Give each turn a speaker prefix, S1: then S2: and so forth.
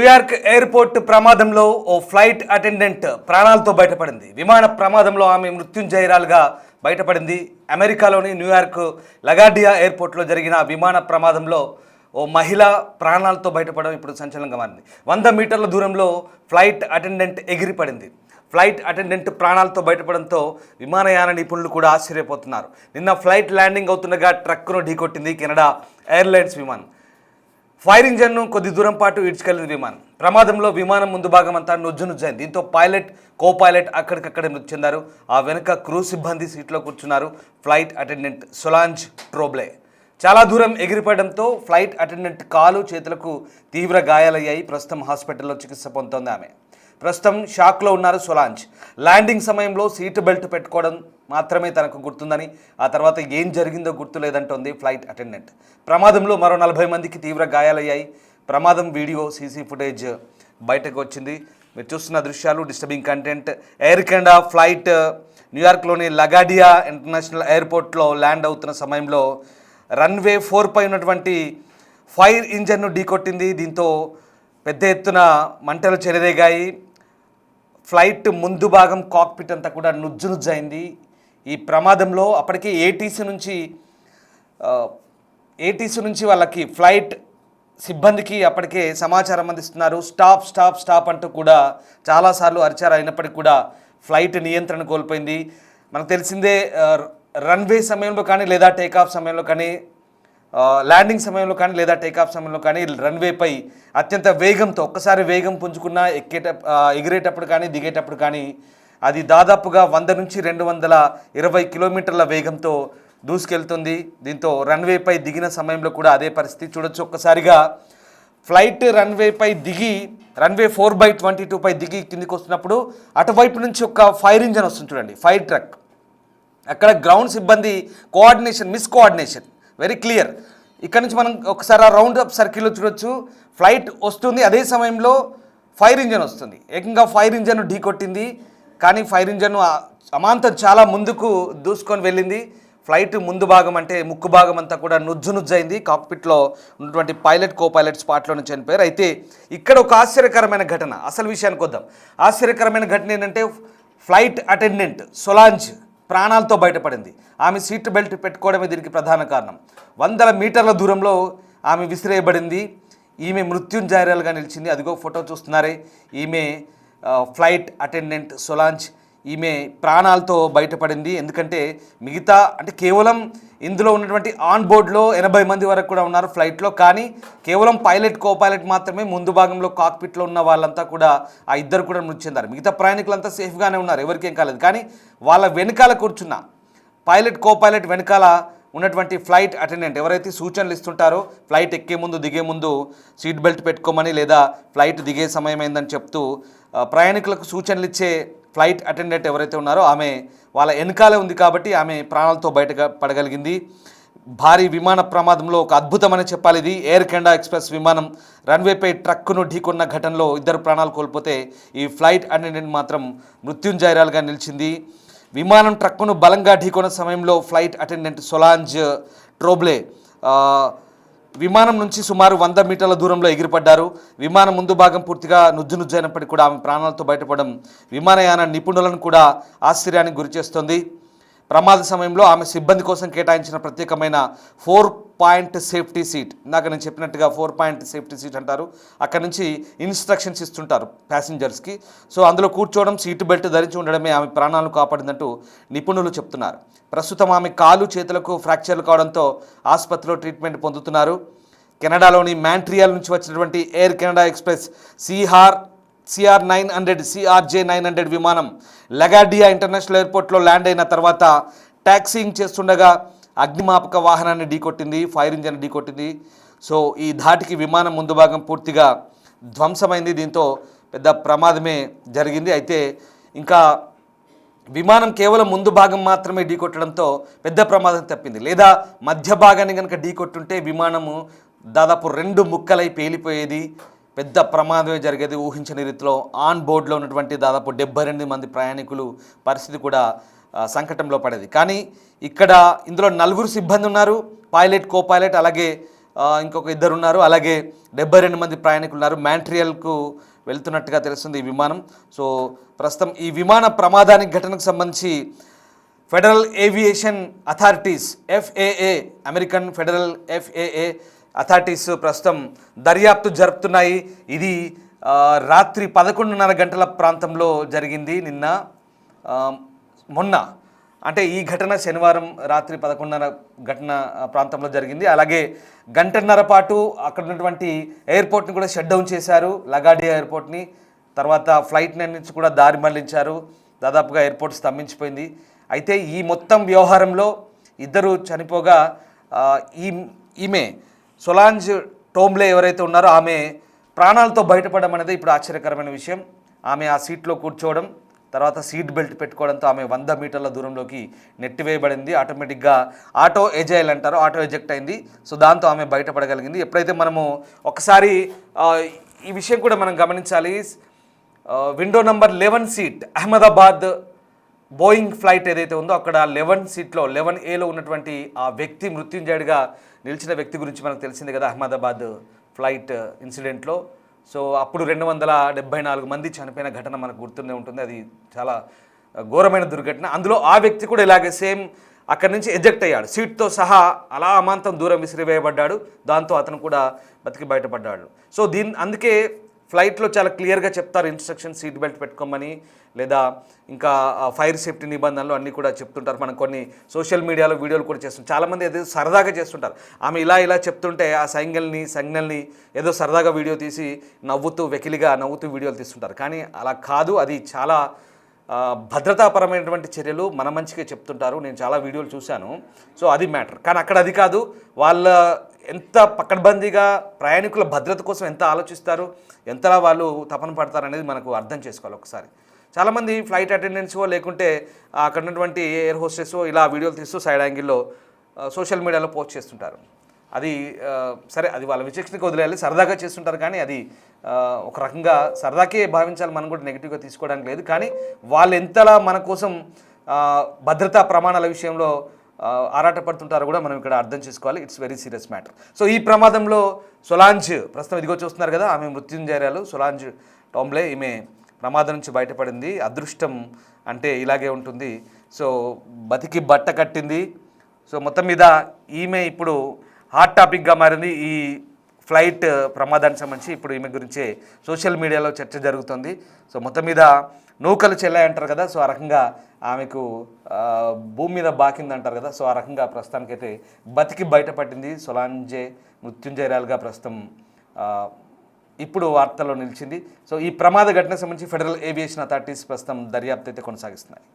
S1: New York airport ప్రమాదంలో ఓ flight attendant ప్రాణాలతో బయటపడింది. విమాన ప్రమాదంలో ఆమె మృత్యుంజయురాలుగా బయటపడింది. అమెరికాలోని న్యూయార్క్ లగార్డియా ఎయిర్పోర్ట్లో జరిగిన విమాన ప్రమాదంలో ఓ మహిళ ప్రాణాలతో బయటపడడం ఇప్పుడు సంచలనంగా మారింది. 100 మీటర్ల దూరంలో ఫ్లైట్ అటెండెంట్ ఎగిరిపడింది. ఫ్లైట్ అటెండెంట్ ప్రాణాలతో బయటపడంతో విమానయాన నిపుణులు కూడా ఆశ్చర్యపోతున్నారు. నిన్న ఫ్లైట్ ల్యాండింగ్ అవుతుండగా ట్రక్కును ఢీకొట్టింది కెనడా ఎయిర్లైన్స్ విమానం. ఫైర్ ఇంజన్ను కొద్ది దూరం పాటు ఈడ్చుకెళ్లింది విమానం. ప్రమాదంలో విమానం ముందు భాగం అంతా నుజ్జునుజ్జైంది. దీంతో పైలట్, కో పైలట్ అక్కడికక్కడే మృతి చెందారు. ఆ వెనుక క్రూ సిబ్బంది సీట్లో కూర్చున్నారు. ఫ్లైట్ అటెండెంట్ సోలాంజ్ ట్రోబ్లే చాలా దూరం ఎగిరిపడడంతో ఫ్లైట్ అటెండెంట్ కాలు, చేతులకు తీవ్ర గాయాలయ్యాయి. ప్రస్తుతం హాస్పిటల్లో చికిత్స పొందుతోంది ఆమె. ప్రస్తుతం షాక్లో ఉన్నారు సోలాంజ్. ల్యాండింగ్ సమయంలో సీట్ బెల్ట్ పెట్టుకోవడం మాత్రమే తనకు గుర్తుందని, ఆ తర్వాత ఏం జరిగిందో గుర్తులేదంటోంది ఫ్లైట్ అటెండెంట్. ప్రమాదంలో మరో 40 మందికి తీవ్ర గాయాలయ్యాయి. ప్రమాదం వీడియో, సీసీ ఫుటేజ్ బయటకు వచ్చింది. మీరు చూస్తున్న దృశ్యాలు disturbing content. Air Canada flight న్యూయార్క్లోని లగార్డియా ఇంటర్నేషనల్ ఎయిర్పోర్ట్లో ల్యాండ్ అవుతున్న సమయంలో రన్వే 4 పై ఉన్నటువంటి ఫైర్ ఇంజన్ను ఢీకొట్టింది. దీంతో పెద్ద ఎత్తున మంటలు చెలరేగాయి. ఫ్లైట్ ముందు భాగం కాక్పిట్ అంతా కూడా నుజ్జునుజ్జైంది. ఈ ప్రమాదంలో అప్పటికే ఏటీసీ నుంచి వాళ్ళకి ఫ్లైట్ సిబ్బందికి అప్పటికే సమాచారం అందిస్తున్నారు. స్టాప్ స్టాప్ స్టాప్ అంటూ కూడా చాలాసార్లు అరిచారు. అయినప్పటికీ కూడా ఫ్లైట్ నియంత్రణ కోల్పోయింది. మనకు తెలిసిందే, రన్వే సమయంలో కానీ లేదా టేకాఫ్ సమయంలో కానీ, ల్యాండింగ్ సమయంలో కానీ లేదా టేకాఫ్ సమయంలో కానీ రన్వేపై అత్యంత వేగంతో ఒక్కసారి వేగం పుంజుకున్న ఎగిరేటప్పుడు కానీ దిగేటప్పుడు కానీ అది దాదాపుగా 100 నుంచి 220 కిలోమీటర్ల వేగంతో దూసుకెళ్తుంది. దీంతో రన్వేపై దిగిన సమయంలో కూడా అదే పరిస్థితి చూడొచ్చు. ఒక్కసారిగా ఫ్లైట్ రన్వేపై దిగి రన్వే 4/22 పై దిగి కిందికి వస్తున్నప్పుడు అటువైపు నుంచి ఒక ఫైర్ ఇంజన్ వస్తుంది చూడండి, ఫైర్ ట్రక్. అక్కడ గ్రౌండ్ సిబ్బంది మిస్కోఆర్డినేషన్ వెరీ క్లియర్. ఇక్కడ నుంచి మనం ఒకసారి ఆ రౌండ్ అప్ సర్కిల్లో చూడొచ్చు. ఫ్లైట్ వస్తుంది, అదే సమయంలో ఫైర్ ఇంజన్ వస్తుంది. ఏకంగా ఫైర్ ఇంజన్ ఢీకొట్టింది. కానీ ఫైర్ ఇంజన్ అమాంతం చాలా ముందుకు దూసుకొని వెళ్ళింది. ఫ్లైట్ ముందు భాగం అంటే ముక్కు భాగం అంతా కూడా నుజ్జైంది. కాక్పిట్లో ఉన్నటువంటి పైలట్, కో పైలట్ స్పాట్లోనే చనిపోయారు. అయితే ఇక్కడ ఒక ఆశ్చర్యకరమైన ఘటన, అసలు విషయానికి వద్దాం. ఆశ్చర్యకరమైన ఘటన ఏంటంటే ఫ్లైట్ అటెండెంట్ సోలాంజ్ ప్రాణాలతో బయటపడింది. ఆమె సీట్ బెల్ట్ పెట్టుకోవడమే దీనికి ప్రధాన కారణం. 100 మీటర్ల దూరంలో ఆమె విసిరేయబడింది. ఈమె మృత్యుంజయురాలుగా నిలిచింది. అదిగో ఫోటో చూస్తున్నారే, ఈమె ఫ్లైట్ అటెండెంట్ సోలాంజ్. ఈమె ప్రాణాలతో బయటపడింది. ఎందుకంటే మిగతా కేవలం ఇందులో ఉన్నటువంటి ఆన్ బోర్డ్లో 80 మంది వరకు కూడా ఉన్నారు ఫ్లైట్లో. కానీ కేవలం పైలట్, కో పైలట్ మాత్రమే ముందు భాగంలో కాక్పిట్లో ఉన్న వాళ్ళంతా కూడా, ఆ ఇద్దరు కూడా మృతి చెందారు. మిగతా ప్రయాణికులంతా సేఫ్గానే ఉన్నారు, ఎవరికేం కాలేదు. కానీ వాళ్ళ వెనకాల కూర్చున్న పైలట్, కో పైలట్ వెనకాల ఉన్నటువంటి ఫ్లైట్ అటెండెంట్ ఎవరైతే సూచనలు ఇస్తుంటారో, ఫ్లైట్ ఎక్కే ముందు, దిగే ముందు సీట్ బెల్ట్ పెట్టుకోమని లేదా ఫ్లైట్ దిగే సమయం అయిందని చెప్తూ ప్రయాణికులకు సూచనలు ఇచ్చే ఫ్లైట్ అటెండెంట్ ఎవరైతే ఉన్నారో ఆమె వాళ్ళ వెనకాలే ఉంది కాబట్టి ఆమె ప్రాణాలతో పడగలిగింది. భారీ విమాన ప్రమాదంలో ఒక అద్భుతమని చెప్పాలి ఇది. ఎయిర్ కెనడా ఎక్స్ప్రెస్ విమానం రన్వేపై ట్రక్కును ఢీకొన్న ఘటనలో 2 ప్రాణాలు కోల్పోతే ఈ ఫ్లైట్ అటెండెంట్ మాత్రం మృత్యుంజయురాలుగా నిలిచింది. విమానం ట్రక్కును బలంగా ఢీకొన్న సమయంలో ఫ్లైట్ అటెండెంట్ సోలాంజ్ ట్రోబ్లే విమానం నుంచి సుమారు 100 మీటర్ల దూరంలో ఎగిరిపడ్డారు. విమానం ముందు భాగం పూర్తిగా నుజ్జైనప్పటికీ కూడా ఆమె ప్రాణాలతో బయటపడడం విమానయాన నిపుణులను కూడా ఆశ్చర్యానికి గురిచేస్తోంది. ప్రమాద సమయంలో ఆమె సిబ్బంది కోసం కేటాయించిన ప్రత్యేకమైన 4 పాయింట్ సేఫ్టీ సీట్, ఇందాక నేను చెప్పినట్టుగా 4 పాయింట్ సేఫ్టీ సీట్ అంటారు, అక్కడ నుంచి ఇన్స్ట్రక్షన్స్ ఇస్తుంటారు ప్యాసింజర్స్కి. సో అందులో కూర్చోవడం, సీటు బెల్ట్ ధరించి ఉండడమే ఆమె ప్రాణాలను కాపాడిందంటూ నిపుణులు చెప్తున్నారు. ప్రస్తుతం ఆమె కాలు, చేతులకు ఫ్రాక్చర్లు కావడంతో ఆసుపత్రిలో ట్రీట్మెంట్ పొందుతున్నారు. కెనడాలోని మాంట్రియాల్ నుంచి వచ్చినటువంటి ఎయిర్ కెనడా ఎక్స్ప్రెస్ CRJ 900 విమానం లగార్డియా ఇంటర్నేషనల్ ఎయిర్పోర్ట్లో ల్యాండ్ అయిన తర్వాత ట్యాక్సీయింగ్ చేస్తుండగా అగ్నిమాపక వాహనాన్ని ఢీకొట్టింది, ఫైర్ ఇంజన్ ఢీకొట్టింది. సో ఈ ధాటికి విమానం ముందు భాగం పూర్తిగా ధ్వంసమైంది. దీంతో పెద్ద ప్రమాదమే జరిగింది. అయితే ఇంకా విమానం కేవలం ముందు భాగం మాత్రమే ఢీకొట్టడంతో పెద్ద ప్రమాదం తప్పింది. లేదా మధ్య భాగాన్ని కనుక ఢీకొట్టుంటే విమానము దాదాపు 2 ముక్కలై పేలిపోయేది. పెద్ద ప్రమాదమే జరిగేది. ఊహించని రీతిలో ఆన్ బోర్డులో ఉన్నటువంటి దాదాపు 72 మంది ప్రయాణికులు పరిస్థితి కూడా సంకటంలో పడేది. కానీ ఇందులో 4 సిబ్బంది ఉన్నారు, పైలట్, కో పైలట్, అలాగే ఇంకొక ఇద్దరు ఉన్నారు. అలాగే 72 మంది ప్రయాణికులు ఉన్నారు. మాంట్రియల్కు వెళ్తున్నట్టుగా తెలుస్తుంది ఈ విమానం. సో ప్రస్తుతం ఈ విమాన ప్రమాదానికి ఘటనకు సంబంధించి federal aviation authorities FAA, American federal FAA authorities ప్రస్తుతం దర్యాప్తు జరుపుతున్నాయి. ఇది రాత్రి 11:30 గంటల ప్రాంతంలో జరిగింది. మొన్న అంటే ఈ ఘటన శనివారం రాత్రి 11:30 ఘటన ప్రాంతంలో జరిగింది. అలాగే గంటన్నర పాటు అక్కడ ఉన్నటువంటి ఎయిర్పోర్ట్ని కూడా షట్ డౌన్ చేశారు, లగాడియా ఎయిర్పోర్ట్ని. తర్వాత ఫ్లైట్ని నుంచి కూడా దారి మళ్లించారు. దాదాపుగా ఎయిర్పోర్ట్ స్తంభించిపోయింది. అయితే ఈ మొత్తం వ్యవహారంలో ఇద్దరు చనిపోగా ఈమె సొలాంజ్ టోంబ్లే ఎవరైతే ఉన్నారో ఆమె ప్రాణాలతో బయటపడడం అనేది ఇప్పుడు ఆశ్చర్యకరమైన విషయం. ఆమె ఆ సీట్లో కూర్చోవడం, తర్వాత సీట్ బెల్ట్ పెట్టుకోవడంతో ఆమె 100 మీటర్ల దూరంలోకి నెట్టివేయబడింది. ఆటోమేటిక్గా ఆటో ఎజైల్ అంటారో ఆటో ఎజెక్ట్ అయింది. సో దాంతో ఆమె బయటపడగలిగింది. ఎప్పుడైతే మనము ఒకసారి ఈ విషయం కూడా మనం గమనించాలి. Window number 11 seat Ahmedabad Boeing flight ఏదైతే ఉందో అక్కడ 11 సీట్లో 11Aలో ఉన్నటువంటి ఆ వ్యక్తి మృత్యుంజయుడిగా నిలిచిన వ్యక్తి గురించి మనకు తెలిసింది కదా, అహ్మదాబాద్ ఫ్లైట్ ఇన్సిడెంట్లో. సో అప్పుడు 274 మంది చనిపోయిన ఘటన మనకు గుర్తుండే ఉంటుంది. అది చాలా ఘోరమైన దుర్ఘటన. అందులో ఆ వ్యక్తి కూడా ఇలాగే సేమ్ అక్కడి నుంచి ఎజెక్ట్ అయ్యాడు, సీట్తో సహా అలా అమాంతం దూరం విసిరివేయబడ్డాడు. దాంతో అతను కూడా బతికి బయటపడ్డాడు. సో అందుకే ఫ్లైట్లో చాలా క్లియర్గా చెప్తారు ఇన్స్ట్రక్షన్, సీట్ బెల్ట్ పెట్టుకోమని, లేదా ఇంకా ఫైర్ సేఫ్టీ నిబంధనలు అన్నీ కూడా చెప్తుంటారు. మనం కొన్ని సోషల్ మీడియాలో వీడియోలు కూడా చేస్తుంటాం. చాలామంది ఏదో సరదాగా చేస్తుంటారు. ఆమె ఇలా చెప్తుంటే ఆ సంజ్ఞల్ని ఏదో సరదాగా వీడియో తీసి వెకిలిగా నవ్వుతూ వీడియోలు తీస్తుంటారు. కానీ అలా కాదు, అది చాలా భద్రతాపరమైనటువంటి చర్యలు మన మంచిగా చెప్తుంటారు. నేను చాలా వీడియోలు చూశాను. సో అది మ్యాటర్. కానీ అక్కడ అది కాదు. వాళ్ళ ఎంత పకడ్బందీగా ప్రయాణికుల భద్రత కోసం ఎంత ఆలోచిస్తారు, ఎంతలా వాళ్ళు తపన పడతారు అనేది మనకు అర్థం చేసుకోవాలి ఒకసారి. చాలామంది ఫ్లైట్ అటెండెంట్సో లేకుంటే అక్కడ ఉన్నటువంటి ఎయిర్ హోస్టెస్ ఇలా వీడియోలు తీస్తూ సైడ్ యాంగిల్లో సోషల్ మీడియాలో పోస్ట్ చేస్తుంటారు. అది సరే, అది వాళ్ళ విచక్షణకి వదిలేయాలి. సరదాగా చేస్తుంటారు, కానీ అది ఒక రకంగా సరదాకే భావించాలి. మనం కూడా నెగిటివ్గా తీసుకోవడానికి లేదు. కానీ వాళ్ళు ఎంతలా మన కోసం భద్రతా ప్రమాణాల విషయంలో ఆరాటపడుతుంటారో కూడా మనం ఇక్కడ అర్థం చేసుకోవాలి. It's very serious matter. So ఈ ప్రమాదంలో సొలాంజ్ ప్రస్తుతం ఇదిగో చూస్తున్నారు కదా, ఆమె మృత్యుంజయురాలు సొలాంజ్ టోంబ్లే. ఈమె ప్రమాదం నుంచి బయటపడింది. అదృష్టం అంటే ఇలాగే ఉంటుంది. సో బతికి బట్ట కట్టింది. సో మొత్తం మీద ఈమె ఇప్పుడు హాట్ టాపిక్గా మారింది. ఈ ఫ్లైట్ ప్రమాదానికి సంబంధించి ఇప్పుడు ఈమె గురించే సోషల్ మీడియాలో చర్చ జరుగుతుంది. సో మొత్తం మీద నూకలు చెల్లాయి అంటారు కదా, సో ఆ రకంగా ఆమెకు భూమి మీద బాకింది అంటారు కదా. సో ఆ రకంగా ప్రస్తుతానికైతే బతికి బయటపడింది. సొలాంజే మృత్యుంజయురాలుగా ప్రస్తుతం ఇప్పుడు వార్తల్లో నిలిచింది. సో ఈ ప్రమాద ఘటనకు సంబంధించి ఫెడరల్ ఏవియేషన్ అథారిటీస్ ప్రస్తుతం దర్యాప్తు అయితే కొనసాగిస్తున్నాయి.